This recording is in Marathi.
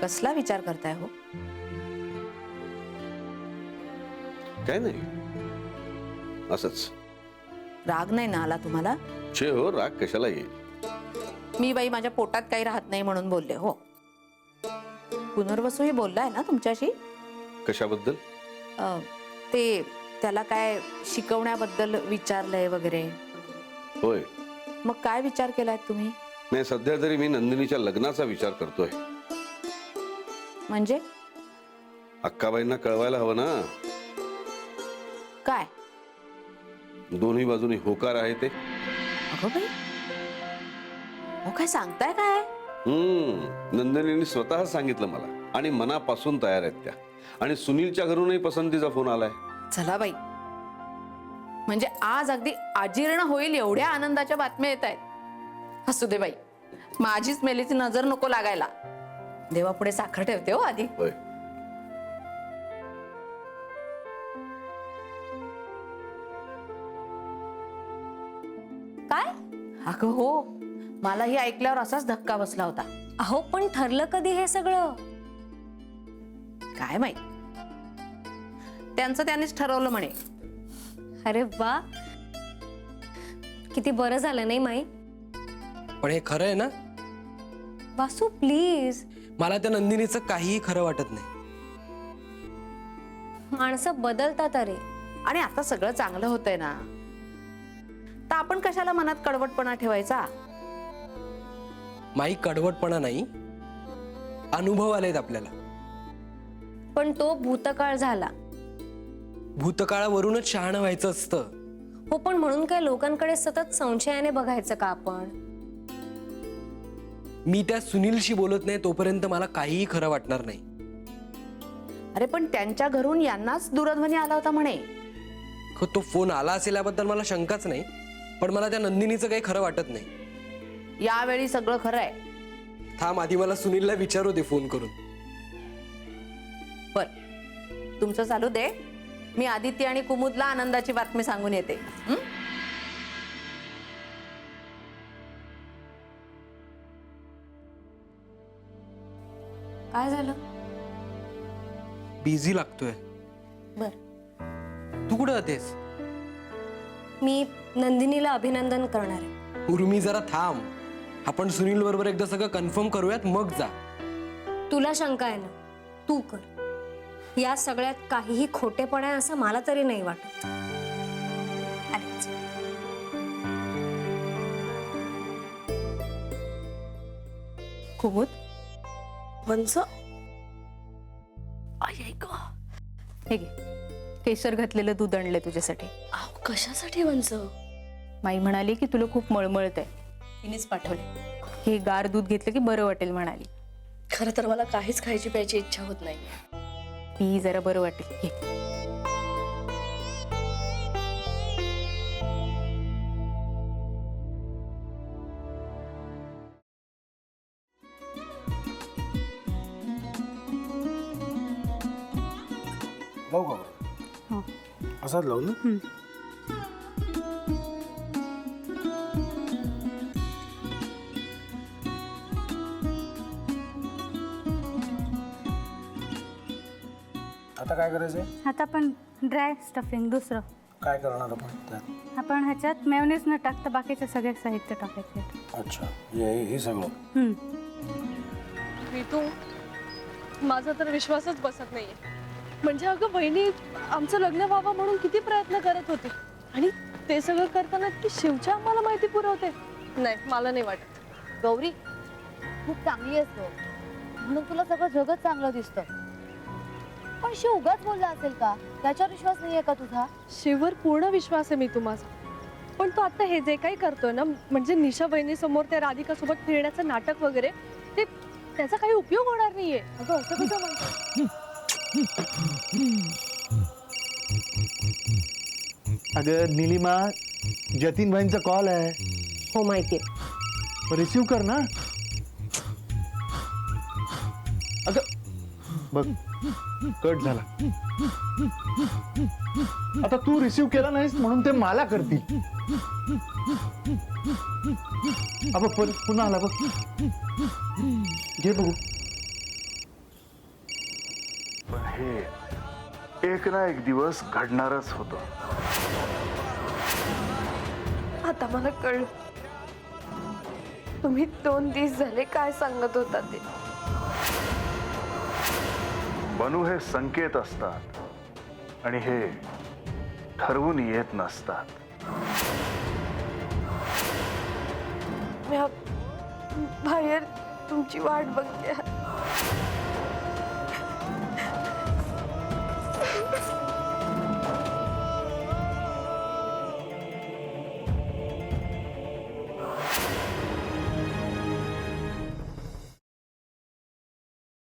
कसला विचार करताय हो? काय नाही, असंच. राग नाही ना आला तुम्हाला? छे हो, राग कशाला येईल? मी बाई माझ्या पोटात काही राहत नाही म्हणून बोलले हो. पुनर्वसू ही बोललाय ना तुमच्याशी? कशाबद्दल? ते त्याला काय शिकवण्याबद्दल विचारलंय वगैरे. होय. मग काय विचार केलाय तुम्ही? नाही, सध्या तरी मी नंदिनीच्या लग्नाचा विचार करतोय. म्हणजे अक्काबाईंना कळवायला हवं ना. काय? दोन्ही बाजूनी होकार आहे ते. अगं बाई, अहो काय सांगताय काय? नंदिनीने स्वतः सांगितलं मला आणि मनापासून तयार आहेत त्या. आणि सुनीलच्या घरूनही पसंतीचा फोन आलाय. चला बाई, म्हणजे आज अगदी अजीर्ण होईल एवढ्या आनंदाच्या बातम्या येत आहेत. असू दे बाई, माझीच मेलीची नजर नको लागायला. देवापुढे साखर ठेवते हो आधी. होय. काय? अगं हो, मलाही ऐकल्यावर असाच धक्का बसला होता. अहो पण ठरलं कधी हे सगळं? काय माहित, त्यांचं त्यांनीच ठरवलं म्हणे. अरे वा, किती बरं झालं नाही माई? पण हे खरं आहे ना? वासू प्लीज. मला त्या नंदिनीचं काहीही खरं वाटत नाही. माणसं बदलतात अरे. आणि आता सगळं चांगलं होतंय ना, तर आपण कशाला मनात कडवटपणा ठेवायचा? माई कडवटपणा नाही, अनुभव आलेत आपल्याला. पण तो भूतकाळ झाला. भूतकाळावरूनच शहाणं व्हायचं असतं. हो, पण म्हणून काय लोकांकडे सतत संशयाने बघायचं का आपण? मी त्या सुनीलशी बोलत नाही तोपर्यंत मला काहीही खरं वाटणार नाही. अरे पण त्यांच्या घरून यांनाच दूरध्वनी आला होता म्हणे. हो, तो फोन आला असेल याबद्दल मला शंकाच नाही, पण मला त्या नंदिनीचं काही खरं वाटत नाही. यावेळी सगळं खरं आहे. थांब, आधी मला सुनीलला विचारू दे फोन करून. बर, तुमचं चालू दे. मी आदित्य आणि कुमुदला आनंदाची बातमी सांगून येते. काय झालं? बिझी लागतोय. बर, तू कुठं जातेस? मी नंदिनीला अभिनंदन करणार आहे. उर्मी जरा थांब, आपण सुनील बरोबर एकदा सगळं कन्फर्म करूयात मग जा. तुला शंका आहे ना, तू कर. या सगळ्यात काहीही खोटेपणा आहे असं मला तरी नाही वाटत. अरेच. कुमुद, वंस, हे घे, केशर घातलेलं दूध आणलंय तुझ्यासाठी. अहो कशासाठी वंच? माई म्हणाली की तुला खूप मळमळत आहे, तिनेच पाठवले. हे गार दूध घेतलं की बरं वाटेल म्हणाली. खरं तर मला काहीच खायची प्यायची इच्छा होत नाही. पी, जरा बरं वाटेल. घे. लावू का बरं? असाच लावू ना. आता काय करायचंय? आता आपण ड्राय स्टफिंग दुसरं काय करणार आपण त्यात? आपण ह्याच्यात मेयोनीज न टाकता बाकीचे सगळे साहित्य टाकायचे. अच्छा, हे सगळं. ऋतू, माझा तर विश्वासच बसत नाहीये. म्हणजे अगं बहिणी आमचं लग्न व्हावं म्हणून किती प्रयत्न करत होते, आणि ते सगळं करताना ती शिवच्या आम्हाला माहिती पुरवते. नाही, मला नाही वाटत. गौरी, खूप चांगली असतो म्हणून तुला सगळं जगत चांगलं दिसतं, पण शिव उगाच बोलला असेल का? त्याच्यावर विश्वास नाहीये का तुझा? शिववर पूर्ण विश्वास आहे मी तुम्हाला, पण तो आता हे जे काही करतोय ना, म्हणजे निशा बहिणी समोर त्या राधिका सोबत फिरण्याचं नाटक वगैरे, ते त्याचा काही उपयोग होणार नाहीये. अगं असं कसं म्हणतो? अगं निलिमा, जतीन भाईंचा कॉल आहे. हो माहितीये. रिसीव कर ना. अगं बघ, कट झाला. आता तू रिसीव केला नाहीस म्हणून ते मला करतील. अब पुन्हा आला बघ. घे बघू. हे एक ना एक दिवस घडणारच होतं. आता मला कळलं तुम्ही 2 दिवस झाले काय सांगत होता ते. बनू हे संकेत असतात आणि हे ठरवून येत नसतात. मी बाहेर तुमची वाट बघते.